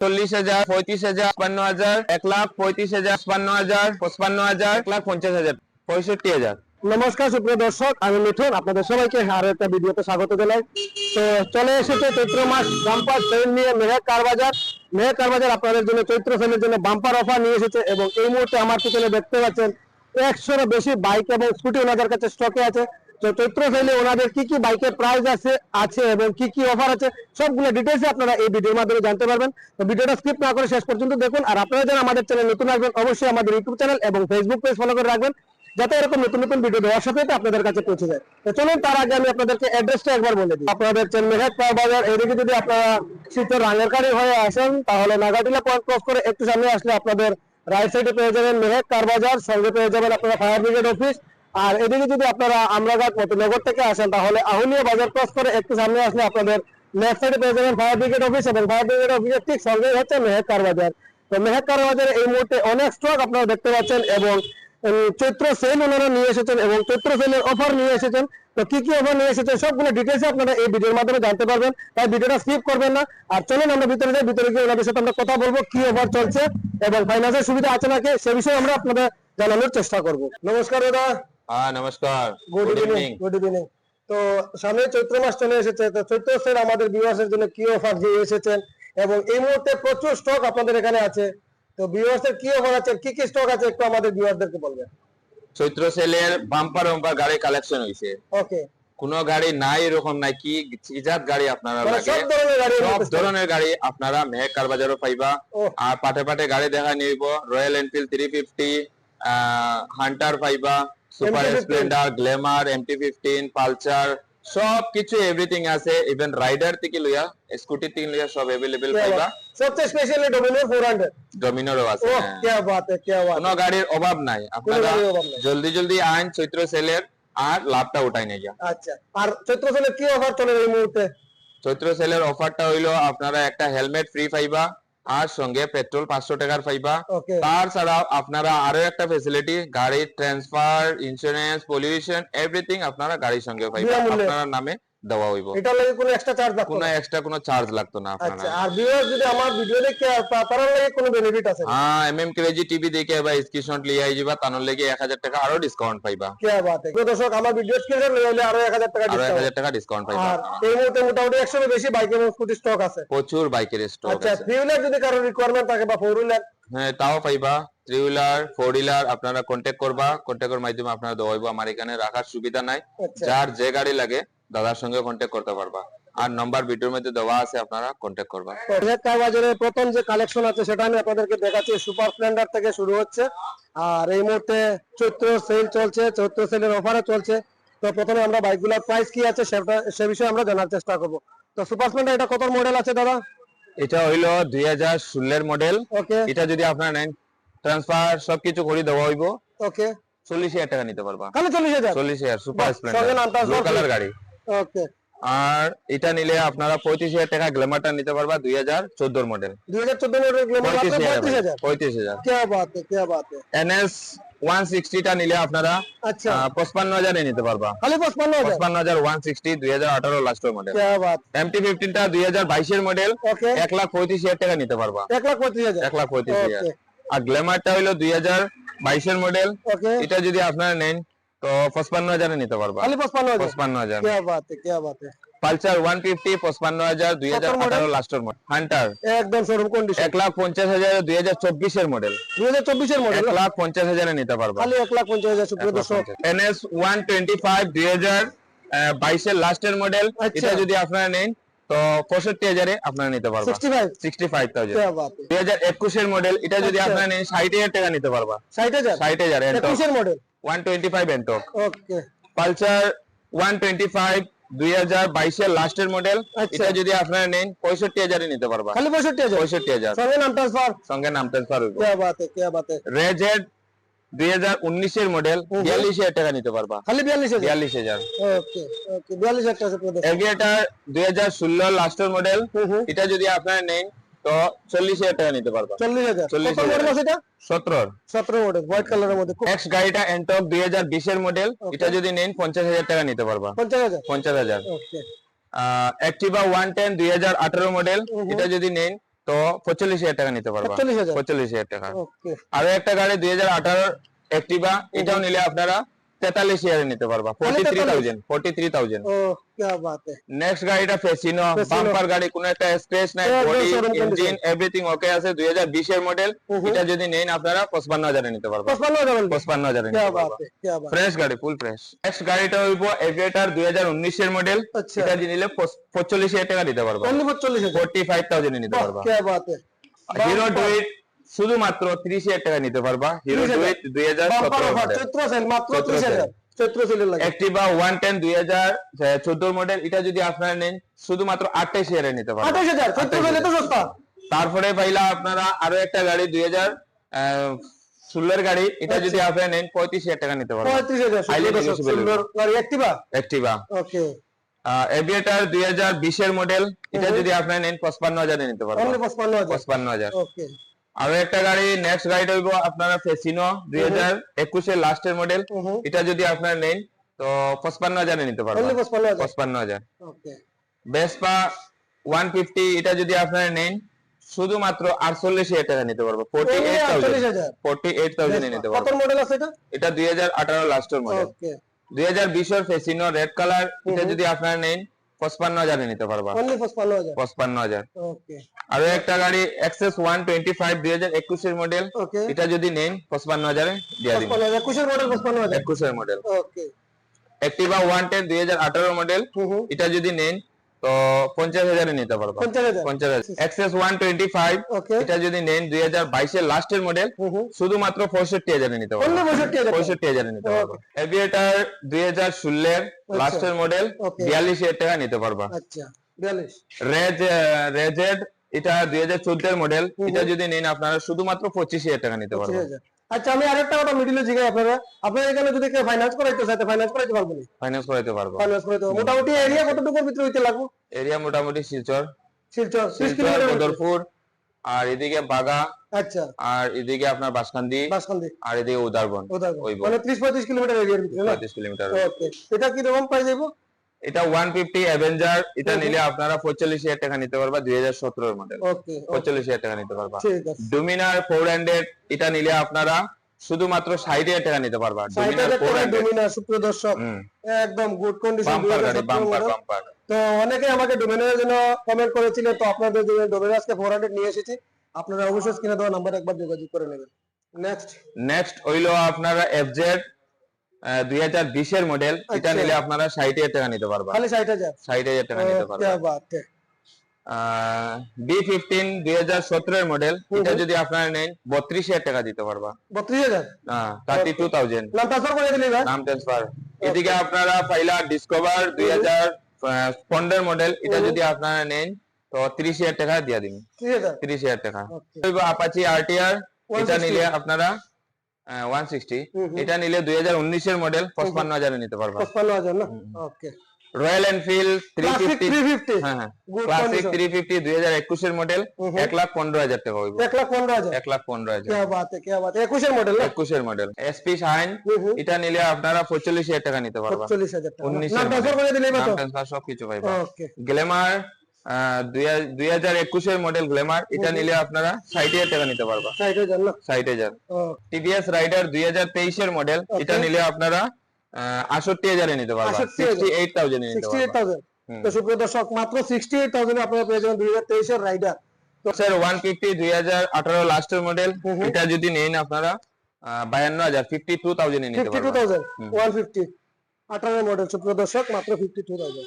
40,000, 35,000, 56,000, 1,35,000, 56,000, 55,000, 1,50,000, 65,000। নমস্কার সুপ্রিয় দর্শক, আমি মিঠুন, আপনাদের সবাইকে আরো একটা ভিডিওতে স্বাগত জানাই। তো চলে এসেছে চৈত্র মাস বাম্পার সেল নিয়ে মেহেক কার বাজার। মেহেক কার বাজার আপনাদের জন্য চৈত্র সেলের জন্য বাম্পার অফার নিয়ে এসেছে এবং এই মুহূর্তে আমার পিছনে দেখতে পাচ্ছেন 100-এরও বেশি বাইক এবং স্কুটি ওনাদের কাছে স্টকে আছে। তো চৈত্র সেলে ওনাদের কি কি বাইকের প্রাইস আছে এবং কি কি অফার আছে সবগুলো ডিটেইলস আপনারা এই ভিডিওর মাধ্যমে জানতে পারবেন। তো ভিডিওটা স্কিপ না করে শেষ পর্যন্ত দেখুন। আর আপনারা যারা আমাদের চ্যানেল নতুন আসবেন অবশ্যই আমাদের ইউটিউব চ্যানেল এবং ফেসবুক পেজ ফলো করে রাখবেন, যাতে এরকম নতুন নতুন ভিডিও দেওয়ার সাথে সাথে আপনাদের কাছে পৌঁছে যায়। তো চলুন তার আগে আমি আপনাদেরকে অ্যাড্রেসটা একবার বলে দিই। আপনাদের মেহেক কার বাজার এদিকে যদি আপনারা শীতের রাঙ্গেরকারি হয়ে আসেন তাহলে নাগাটিলা পয়েন্ট ক্রস করে একটু সামনে আসলে আপনাদের রাইট সাইডে পেয়ে যাবেন মেহেক কার বাজার, সঙ্গে পেয়ে যাবেন আপনারা ফায়ার ব্রিগেড অফিস। আর এদিকে যদি আপনারা আমরাঘাট মতিনগর থেকে আসেন তাহলে আহুলিয়া বাজার ক্রস করে একটু সামনে আসলে আপনাদের লেফট সাইডে পেয়ে যাবেন ফায়ার ব্রিগেড অফিস এবং ফায়ার ব্রিগেড অফিসের ঠিক সঙ্গেই হচ্ছে মেহেক কার বাজার। তো মেহেক কার বাজারে এই মুহূর্তে অনেক স্টক আপনারা দেখতে পাচ্ছেন এবং চৈত্র সেল ওনারা নিয়ে এসেছেন এবং চৈত্র সেলের অফার নিয়ে এসেছেন। তো কি কি অফার নিয়ে এসেছেন সবগুলো ডিটেইলস আপনারা এই ভিডিওর মাধ্যমে জানতে পারবেন, তাই ভিডিওটা স্কিপ করবেন না। আর চলুন আমরা ভিতরে যাই, ভিতরে গিয়ে ওনাদের সাথে আমরা কথা বলবো কি অফার চলছে এবং ফাইন্যান্সের সুবিধা আছে নাকি সে বিষয়ে আমরা আপনাদের জানানোর চেষ্টা করব। নমস্কার দাদা। হ্যাঁ, নমস্কার। Good evening. Good evening. তো সামনে চৈত্র মাস চলে এসেছে, তো চৈত্র সেল আমাদের ভিউয়ার্সের জন্য কি অফার দিয়ে এসেছেন এবং এই মুহূর্তে প্রচুর স্টক আপনাদের এখানে আছে। তো ভিউয়ার্সের কি অফার আছে, কি কি স্টক আছে একটু আমাদের ভিউয়ারদেরকে বলবেন। চৈত্র সেলের বাম্পার গাড়ি কালেকশন হইছে। ওকে। কোন গাড়ি নাই এরকম নাই, কি জাত গাড়ি আপনারা লাগে, সব ধরনের গাড়ি আপনারা মেহেক কার বাজারও পাইবা। আর পাটে পাটে গাড়ি দেখা নিব, রয়্যাল এনফিল্ড 350, হান্টার পাইবা, super Splendor, Glamour, MT-15, Pulsar, সব কিছু এভরিথিং আছে। ইভেন রাইডার থেকে লইয়া স্কুটি থেকে লইয়া সব अवेलेबल পাইবা। সবচেয়ে স্পেশালি ডোমিনার 400 ডোমিনারও আছে। ওহ কি বাত है, কি বাত। কোনো গাড়ির অভাব নাই, আপনারা জলদি জলদি আইন চৈত্র সেলের আর লাভটা উঠাই নিয়ে যান। আচ্ছা, আর চৈত্র সেলের কি অফার চলে এই মুহূর্তে? চৈত্র সেলের অফারটা হইলো আপনারা একটা হেলমেট ফ্রি পাইবা আর সঙ্গে পেট্রোল 500 টাকার পাইবা। তাছাড়াও আপনারা আরো একটা ফ্যাসিলিটি, গাড়ি ট্রান্সফার, ইন্স্যুরেন্স, পলিউশন এভরিথিং আপনারা গাড়ির সঙ্গে পাইবা, আপনার নামে দেওয়া হইব। এটা লাগি কোনো এক্সট্রা চার্জ লাগতো না? কোনো এক্সট্রা কোনো চার্জ লাগতো না আপনারা। আচ্ছা, আর ভিউয়ার যদি আমার ভিডিও দেখে তার লাগি কোনো বেনিফিট আছে? হ্যাঁ, এমএম ক্রেজি টিভি দেখে বা স্ক্রিনশট লিয়ে আইবা, তানোর লাগি 1000 টাকা আরো ডিসকাউন্ট পাইবা। কি বাত है। দর্শক আমার ভিডিও স্ক্রিনশট লইলে আরো 1000 টাকা ডিসকাউন্ট, আরো 1000 টাকা ডিসকাউন্ট পাইবা। আর এই মুহূর্তে মোটামুটি 100 এর বেশি বাইক এবং স্কুটি স্টক আছে, প্রচুর বাইকের স্টক আছে। আচ্ছা, থ্রি হুইলার যদি কারো রিকোয়ারমেন্ট থাকে বা ফোর হুইলার, হ্যাঁ তাও পাইবা। থ্রি হুইলার, ফোর হুইলার আপনারা কন্টাক্ট করবা, কন্টাক্টের মাধ্যমে আপনারা দেওয়া হইব। আমার এখানে রাখার সুবিধা নাই, যার যে গাড়ি লাগে দাদার সঙ্গে কন্টাক্ট করতে পারবা, আর নাম্বার ভিডিওর মধ্যে দেওয়া আছে, আপনারা কন্টাক্ট করবা। মেহেক কার বাজারের প্রথম যে কালেকশন আছে সেটা আমি আপনাদেরকে দেখাচ্ছি। সুপার স্প্লেন্ডার থেকে শুরু হচ্ছে, আর এই মুহূর্তে চৈত্র সেল চলছে, চৈত্র সেলের অফারে চলছে। তো প্রথমে আমরা বাইকগুলোর প্রাইস কি আছে সে বিষয়ে আমরা জানার চেষ্টা করব। তো সুপার স্প্লেন্ডার এটা কত মডেল আছে দাদা? এটা হইলো 2016 মডেল। ওকে। এটা যদি আপনারা নেন ট্রান্সফার সবকিছু করে দেওয়া হইব। ওকে। 40,000 টাকা নিতে পারবা। খালি 40,000? 40,000 সুপার স্প্লেন্ডার ব্লু কালার গাড়ি। ওকে। আর এটা নিলে আপনারা 35,000 টাকা গ্ল্যামারটা নিতে পারবা, 2014 মডেল। 2014 মডেল গ্ল্যামার মাত্র 35,000? 35,000। কি বাত है, কি বাত है। NS 160 টা নিলে আপনারা আচ্ছা 55,000 এ নিতে পারবা। খালি 55,000? 160 2018 লাস্টের মডেল। কি বাত। MT-15 টা 2022 এর মডেল, 1,35,000 টাকা নিতে পারবা। 1,35,000? 1,35,000। আর গ্ল্যামারটা হলো 2022 এর মডেল। এটা যদি আপনারা নেন তো 55,000 এ নিতে পারবা। খালি 55,000? 55,000। কি বাত है, কি বাত है। পালসার 150 55,000 2018 লাস্টের মডেল। হান্টার একদম শোরুম কন্ডিশন 1,50,000 2024 এর মডেল। 2024 এর মডেল? 1,50,000 এ নিতে পারবা। খালি 1,50,000 সুপ্রিয় দর্শক। NS 125 2022 এর লাস্টের মডেল। এটা যদি আপনারা নেন তো 65,000 এ আপনারা নিতে পারবা। 65,000। 2021 এর মডেল। এটা যদি আপনারা নেন 60,000 টাকা নিতে পারবা। 60,000? 60,000 21 এর মডেল 125 এন্টক। ওকে। পালসার 125 2022 এর লাস্টের মডেল। এটা যদি আপনারা নেন 65,000 এ নিতে পারবা। খালি 65,000? 65,000 সঙ্গে নাম ট্রান্সফার? সঙ্গে নাম ট্রান্সফার হইব। কি বাত है, কি বাত है। রেজেড 2019 এর মডেল 42,000 টাকা নিতে পারবা। খালি 42,000? 42,000। ওকে ওকে 42,000 টাকা সুপ্রিয় দর্শক। এভিয়েটর 2016 লাস্টের মডেল। এটা যদি আপনারা নেন তো 40,000 টাকা নিতে পারবা। 40,000? কত মডেল আছে এটা? 17 মডেল, হোয়াইট কালারের মধ্যে। এক্স গাড়িটা এন্টক 2020 এর মডেল। এটা যদি নেন 50,000 টাকা নিতে পারবা। 50,000? 50,000। ওকে। অ্যাক্টিভা 110 2018 মডেল। এটা যদি নেন তো 45,000 টাকা নিতে পারবা। 45,000 45,000 টাকা। ওকে আরো একটা গাড়ি 2018 অ্যাক্টিভা, এটাও নিলে আপনারা 43,000 নিতে পারবা। 43,000। ও কি বাত है। নেক্সট গাড়িটা ফেসিনো, বাম্পার গাড়ি, কোনো একটা স্ক্র্যাচ নাই, একদম body showroom engine condition। Everything okay আছে, 2020 এর মডেল। এটা যদি নেন আপনারা 55,000 এ নিতে পারবা। 55,000 55,000 এ क्या নিতে बात পারবা। है, क्या बात। ফ্রেশ গাড়ি, ফুল ফ্রেশ। নেক্সট গাড়িটা হইবো এভিয়েটর 2019 এর মডেল। আচ্ছা। এটা নিলে 45,000 টাকা দিতে পারবা। only 45,000 45,000 এ নিতে বাহ, পারবা। क्या बात है। হিরো ডুইট শুধুমাত্র 30,000 টাকা নিতে পারবা। Hero 30,000 Duet 2017 bumper offer model. চৈত্র সেল মাত্র 17 30,000 চৈত্র সেলের লাগে। অ্যাক্টিভা 110 2014 মডেল, এটা যদি আপনারা নেন শুধুমাত্র 28,000 এ নিতে পারবেন। 28,000 চৈত্র সেলে তো সস্তা। তারপরে পাইলা আপনারা আরো একটা গাড়ি 2016 এর গাড়ি, এটা যদি আপনারা নেন 35,000 টাকা নিতে পারবেন। 35,000 Highly সুন্দর negotiable সুন্দর গাড়ি অ্যাক্টিভা। অ্যাক্টিভা ওকে এভিয়েটর 2020 এর মডেল, এটা যদি আপনারা নেন 55,000 এ নিতে পারবেন। only 55,000 55,000। ওকে আরো একটা গাড়ি নেক্সট গাড়িটা হইবো আপনারা ফেসিনো 2021 এর লাস্টের মডেল, এটা যদি আপনারা নেন তো 55,000 এ নিতে পারবেন। only 55,000 55,000। ওকে ভেসপা 150, এটা যদি আপনারা নেন শুধুমাত্র 48,000 টাকা নিতে পারবো। 48,000 48,000 এ নিতে কত পারবো। মডেল আছে এটা? এটা 2018 লাস্টের মডেল। ওকে 2020 এর ফেসিনো রেড কালার, এটা যদি আপনারা নেন 55,000 এ নিতে পারবা। only 55,000 55,000। ওকে আরো একটা গাড়ি এক্সএস 125 2021 এর মডেল, ওকে এটা যদি নেন 55,000 এ দিয়ে দিন। 55,000 21 মডেল 55,000 21 এর মডেল। ওকে অ্যাক্টিভা 110 2018 মডেল, এটা যদি নেন তো 50,000 এ নিতে পারবা। 50,000 50,000। এক্সএস 125, ওকে এটা যদি নেন 2022 এর লাস্টের মডেল, শুধুমাত্র 65,000 এ নিতে পারবা। only 65,000 65,000 এ নিতে পারবা। এভিয়েটর 2016 এর লাস্টের মডেল, Okay. 42,000 টাকা নিতে পারবা। আচ্ছা 42 রেজেড, এটা 2014 এর মডেল, এটা যদি নেন আপনারা শুধুমাত্র 25,000 টাকা নিতে পারবেন। 25,000 আচ্ছা আমি আরেকটা কথা মিডিলে জিগাই আপনারা এখানে যদি কেউ ফাইনান্স করাইতে চায় ফাইনান্স করাইতে পারবেন না? ফাইন্যান্স করাইতে পারবো। ফাইনান্স করাইতে পারবো। মোটামুটি এরিয়া কতটুকুর ভিতরে হইতে লাগবে? এরিয়া মোটামুটি শিলচর, শিলচর 30 শিলচর কিলোমিটার বদরপুর, আর এদিকে বাগা, আচ্ছা আর এদিকে আপনার বাসকান্দি, বাসকান্দি আর এদিকে উদারবন। ওইবো। মানে 30-35 কিলোমিটার এরিয়ার ভিতরে না? 35 কিলোমিটার। ওকে এটা কি রকম প্রাইস দেব? এটা 150 অ্যাভেঞ্জার, এটা নিলে আপনারা 45,000 টাকা নিতে পারবা। 2017 এর মডেল, ওকে 45,000 টাকা নিতে পারবা। ঠিক আছে ডোমিনার 400, এটা নিলে আপনারা শুধুমাত্র 60,000 টাকা নিতে পারবা। ডোমিনার 60,000 টাকা 400 ডোমিনার সুপ্রিয় দর্শক একদম গুড কন্ডিশন বাম্পার গাড়ি, বাম্পার। তো অনেকে আমাকে ডোমিনারের জন্য কমেন্ট করেছিলেন, তো আপনাদের জন্য ডোমিনার আজকে 400 নিয়ে এসেছি। আপনারা অবশ্যই স্ক্রিনে দেওয়া নাম্বার একবার যোগাযোগ করে নেবেন। নেক্সট হইলো আপনারা এফজেড 2020 এর মডেল, এটা আচ্ছা। নিলে আপনারা 60,000 টাকা নিতে পারবা। খালি 60,000 60,000 টাকা নিতে পারবা। क्या बात है B15 2017 এর মডেল, এটা যদি আপনারা নেন 32,000 টাকা দিতে পারবা। 32,000 হ্যাঁ 32,000 নাম ট্রান্সফার করে দিলি ভাই নাম ট্রান্সফার। এদিকে আপনারা পাইলা ডিসকভার 2015 মডেল, এটা যদি আপনারা নেন তো 30,000 টাকা দিয়ে দিন। 30,000 30,000 টাকা। Okay. আপাচি আরটিআর, এটা 160 নিলে আপনারা 160, এটা নিলে 2019 এর মডেল 55,000 এ নিতে পারবা। 55,000 না ওকে রয়্যাল এনফিল্ড ক্লাসিক 350 হ্যাঁ হ্যাঁ Good ক্লাসিক condition. 350 2021 এর মডেল, 1,15,000 টাকা হইব। 1,15,000 1,15,000। क्या बात है क्या बात है 21 এর মডেল না 21 এর মডেল এসপি শাইন, এটা নিলে আপনারা 45,000 টাকা নিতে পারবা। 45,000 টাকা 19 নাম ট্রান্সফার করে দিলেই নাম তো ট্রান্সফার সবকিছু পাইবা। ওকে গ্ল্যামার 2021 এর মডেল গ্ল্যামার, এটা নিলে আপনারা 60,000 টাকা নিতে পারবা। 60,000 না 60,000। ও টিভিএস রাইডার 2023 এর মডেল, এটা নিলে আপনারা 68,000 এ নিতে পারবা। 68,000 এ নিতে পারবা। 68,000 তো সুপ্রিয় দর্শক মাত্র 68,000 এ আপনারা পেয়ে যাবেন 2023 এর রাইডার। স্যার 150 2018 লাস্টের মডেল, এটা যদি নেন আপনারা 52,000 52,000 এ নিতে পারবা। 52,000 150 18 মডেল সুপ্রিয় দর্শক মাত্র 52,000